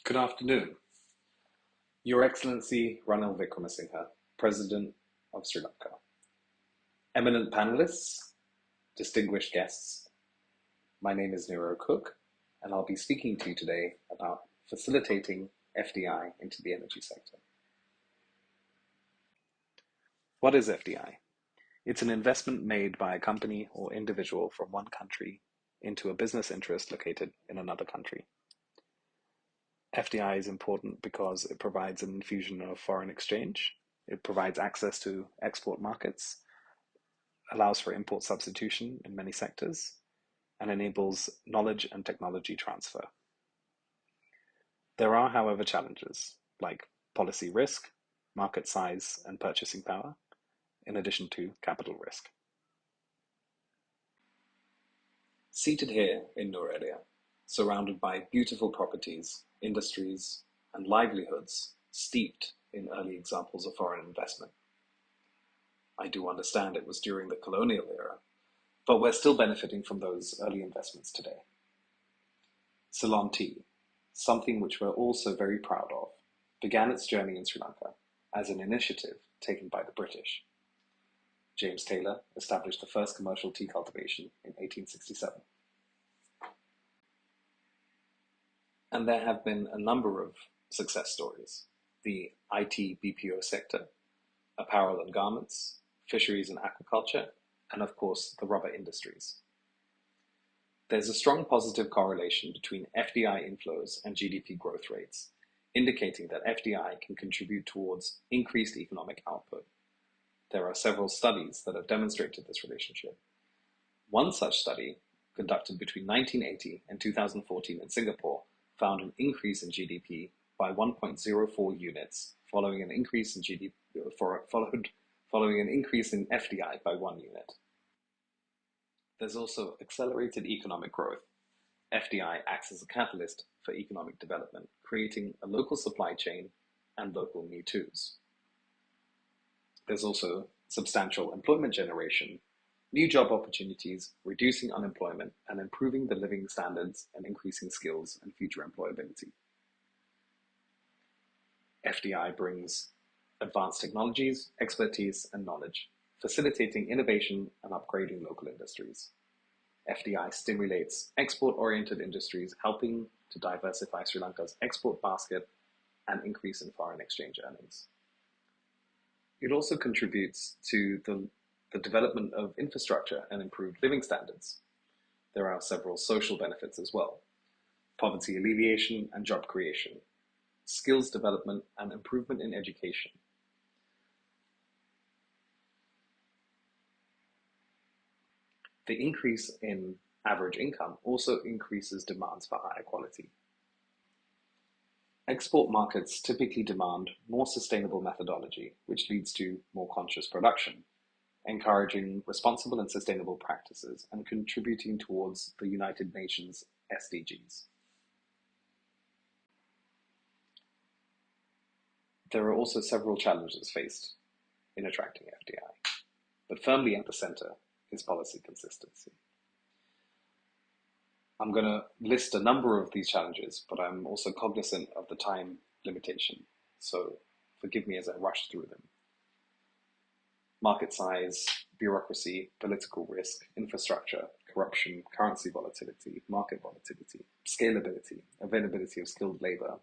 Good afternoon, Your Excellency Ranil Wickremesinghe, President of Sri Lanka. Eminent panelists, distinguished guests, my name is Nero Cook, and I'll be speaking to you today about facilitating FDI into the energy sector. What is FDI? It's an investment made by a company or individual from one country into a business interest located in another country. FDI is important because it provides an infusion of foreign exchange, it provides access to export markets, allows for import substitution in many sectors, and enables knowledge and technology transfer. There are, however, challenges like policy risk, market size, and purchasing power, in addition to capital risk. Seated here in Nuwara Eliya, surrounded by beautiful properties, industries, and livelihoods steeped in early examples of foreign investment. I do understand it was during the colonial era, but we're still benefiting from those early investments today. Ceylon tea, something which we're also very proud of, began its journey in Sri Lanka as an initiative taken by the British. James Taylor established the first commercial tea cultivation in 1867. And there have been a number of success stories: the IT BPO sector, apparel and garments, fisheries and aquaculture, and of course the rubber industries. There's a strong positive correlation between FDI inflows and GDP growth rates, indicating that FDI can contribute towards increased economic output. There are several studies that have demonstrated this relationship. One such study, conducted between 1980 and 2014 in Singapore, found an increase in GDP by 1.04 units, following an increase in FDI by 1 unit. There's also accelerated economic growth. FDI acts as a catalyst for economic development, creating a local supply chain and local Me Too's. There's also substantial employment generation, new job opportunities, reducing unemployment, and improving the living standards and increasing skills and future employability. FDI brings advanced technologies, expertise, and knowledge, facilitating innovation and upgrading local industries. FDI stimulates export-oriented industries, helping to diversify Sri Lanka's export basket and increase in foreign exchange earnings. It also contributes to the development of infrastructure and improved living standards. There are several social benefits as well: poverty alleviation and job creation, skills development and improvement in education. The increase in average income also increases demands for higher quality. Export markets typically demand more sustainable methodology, which leads to more conscious production, encouraging responsible and sustainable practices and contributing towards the United Nations SDGs. There are also several challenges faced in attracting FDI, but firmly at the center is policy consistency. I'm going to list a number of these challenges, but I'm also cognizant of the time limitation, so forgive me as I rush through them. Market size, bureaucracy, political risk, infrastructure, corruption, currency volatility, market volatility, scalability, availability of skilled labor,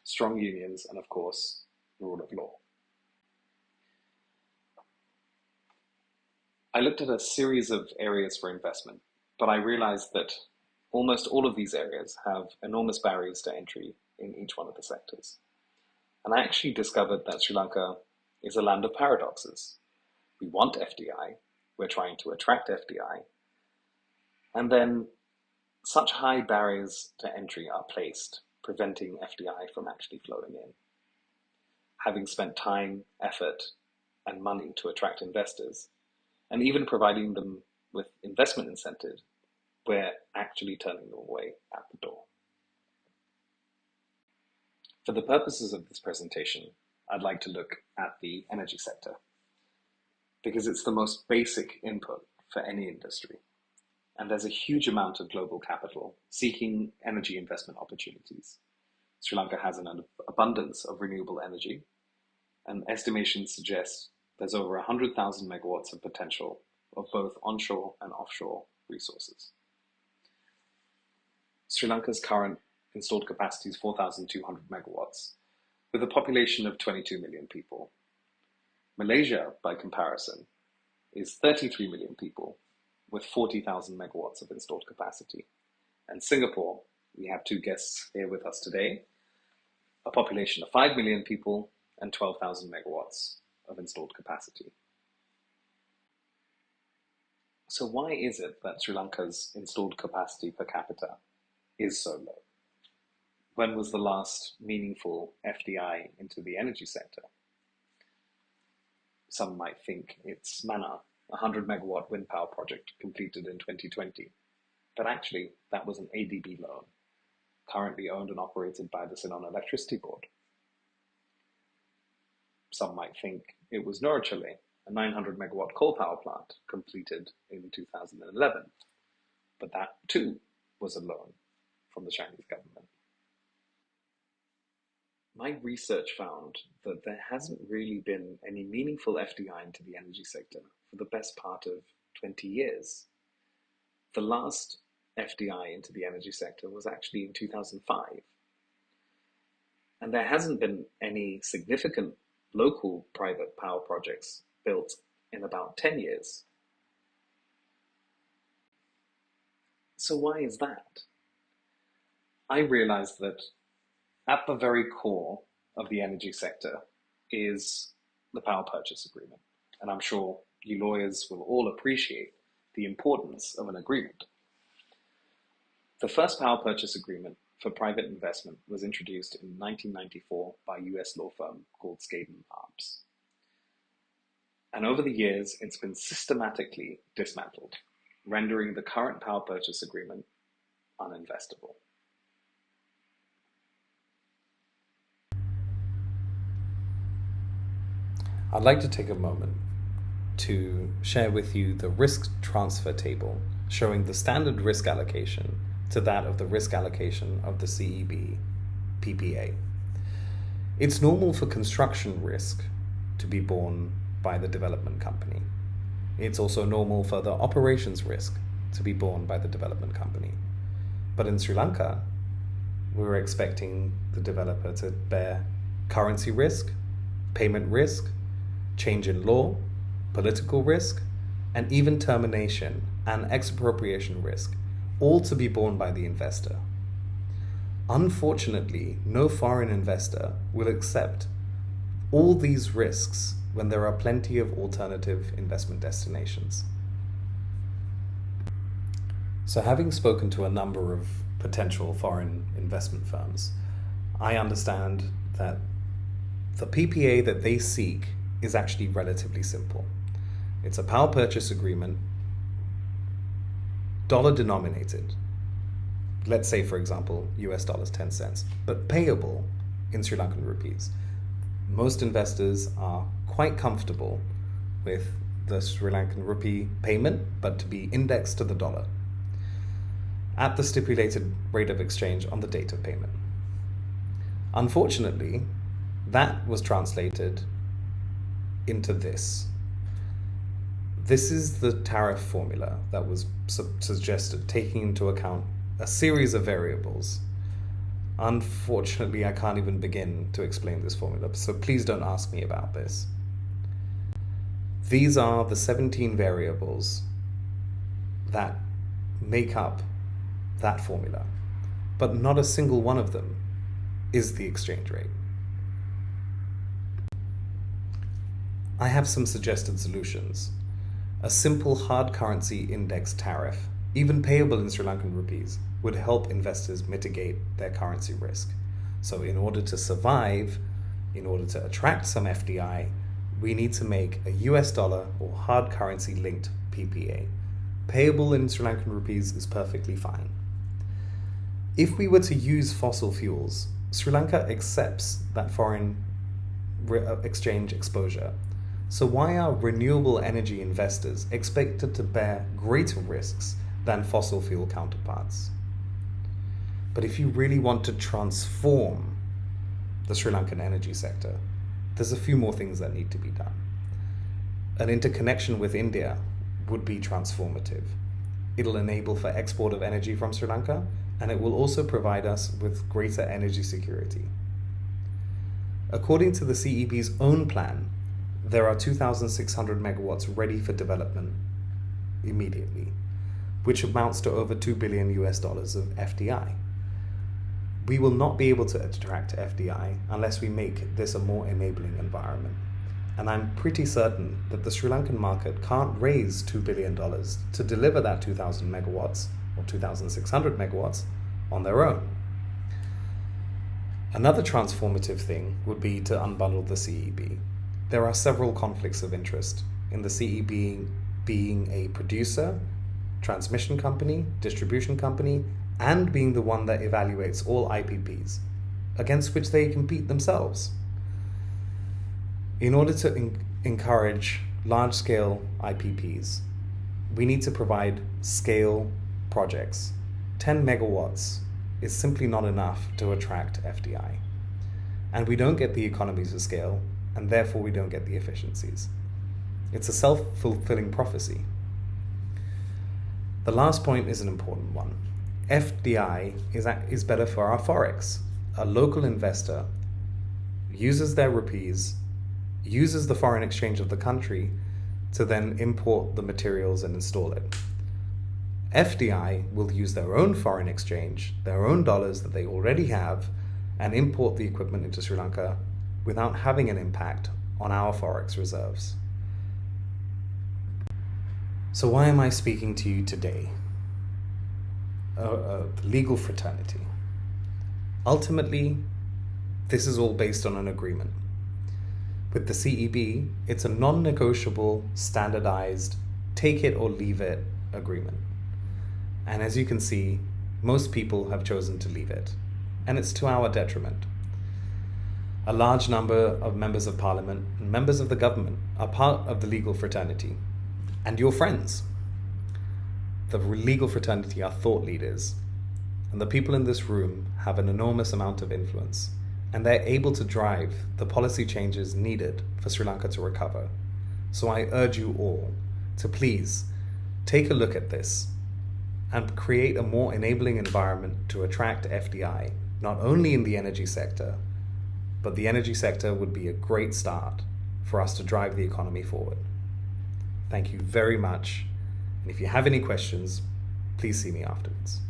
strong unions, and of course, the rule of law. I looked at a series of areas for investment, but I realized that almost all of these areas have enormous barriers to entry in each one of the sectors. And I actually discovered that Sri Lanka is a land of paradoxes. We want FDI, we're trying to attract FDI, and then such high barriers to entry are placed, preventing FDI from actually flowing in. Having spent time, effort, and money to attract investors, and even providing them with investment incentive, we're actually turning them away at the door. For the purposes of this presentation, I'd like to look at the energy sector, because it's the most basic input for any industry. And there's a huge amount of global capital seeking energy investment opportunities. Sri Lanka has an abundance of renewable energy, and estimations suggest there's over 100,000 megawatts of potential of both onshore and offshore resources. Sri Lanka's current installed capacity is 4,200 megawatts, with a population of 22 million people. Malaysia, by comparison, is 33 million people, with 40,000 megawatts of installed capacity. And Singapore, we have two guests here with us today, a population of 5 million people and 12,000 megawatts of installed capacity. So why is it that Sri Lanka's installed capacity per capita is so low? When was the last meaningful FDI into the energy sector? Some might think it's Mana, a 100 megawatt wind power project completed in 2020. But actually, that was an ADB loan, currently owned and operated by the Ceylon Electricity Board. Some might think it was Nuwara Eliya, a 900 megawatt coal power plant completed in 2011. But that too was a loan from the Chinese government. My research found that there hasn't really been any meaningful FDI into the energy sector for the best part of 20 years. The last FDI into the energy sector was actually in 2005. And there hasn't been any significant local private power projects built in about 10 years. So why is that? I realized that at the very core of the energy sector is the power purchase agreement. And I'm sure you lawyers will all appreciate the importance of an agreement. The first power purchase agreement for private investment was introduced in 1994 by a US law firm called Skadden Arps. And over the years, it's been systematically dismantled, rendering the current power purchase agreement uninvestable. I'd like to take a moment to share with you the risk transfer table showing the standard risk allocation to that of the risk allocation of the CEB PPA. It's normal for construction risk to be borne by the development company. It's also normal for the operations risk to be borne by the development company. But in Sri Lanka, we were expecting the developer to bear currency risk, payment risk, change in law, political risk, and even termination and expropriation risk, all to be borne by the investor. Unfortunately, no foreign investor will accept all these risks when there are plenty of alternative investment destinations. So having spoken to a number of potential foreign investment firms, I understand that the PPA that they seek is actually relatively simple. It's a power purchase agreement, dollar denominated. Let's say, for example, US dollars 10 cents, but payable in Sri Lankan rupees. Most investors are quite comfortable with the Sri Lankan rupee payment, but to be indexed to the dollar at the stipulated rate of exchange on the date of payment. Unfortunately, that was translated into this. This is the tariff formula that was suggested, taking into account a series of variables. Unfortunately, I can't even begin to explain this formula, so please don't ask me about this. These are the 17 variables that make up that formula, but not a single one of them is the exchange rate. I have some suggested solutions. A simple hard currency index tariff, even payable in Sri Lankan rupees, would help investors mitigate their currency risk. So in order to survive, in order to attract some FDI, we need to make a US dollar or hard currency linked PPA. Payable in Sri Lankan rupees is perfectly fine. If we were to use fossil fuels, Sri Lanka accepts that foreign exchange exposure. So why are renewable energy investors expected to bear greater risks than fossil fuel counterparts? But if you really want to transform the Sri Lankan energy sector, there's a few more things that need to be done. An interconnection with India would be transformative. It'll enable for export of energy from Sri Lanka, and it will also provide us with greater energy security. According to the CEB's own plan, there are 2,600 megawatts ready for development immediately, which amounts to over $2 billion of FDI. We will not be able to attract FDI unless we make this a more enabling environment. And I'm pretty certain that the Sri Lankan market can't raise $2 billion to deliver that 2,000 megawatts or 2,600 megawatts on their own. Another transformative thing would be to unbundle the CEB. There are several conflicts of interest in the CEB being a producer, transmission company, distribution company, and being the one that evaluates all IPPs, against which they compete themselves. In order to encourage large-scale IPPs, we need to provide scale projects. 10 megawatts is simply not enough to attract FDI. And we don't get the economies of scale, and therefore we don't get the efficiencies. It's a self-fulfilling prophecy. The last point is an important one. FDI is better for our forex. A local investor uses their rupees, uses the foreign exchange of the country to then import the materials and install it. FDI will use their own foreign exchange, their own dollars that they already have, and import the equipment into Sri Lanka without having an impact on our forex reserves. So why am I speaking to you today? The legal fraternity. Ultimately, this is all based on an agreement. With the CEB, it's a non-negotiable, standardized, take it or leave it agreement. And as you can see, most people have chosen to leave it, and it's to our detriment. A large number of members of parliament and members of the government are part of the legal fraternity, and your friends. The legal fraternity are thought leaders, and the people in this room have an enormous amount of influence, and they're able to drive the policy changes needed for Sri Lanka to recover. So I urge you all to please take a look at this and create a more enabling environment to attract FDI, not only in the energy sector, but the energy sector would be a great start for us to drive the economy forward. Thank you very much. And if you have any questions, please see me afterwards.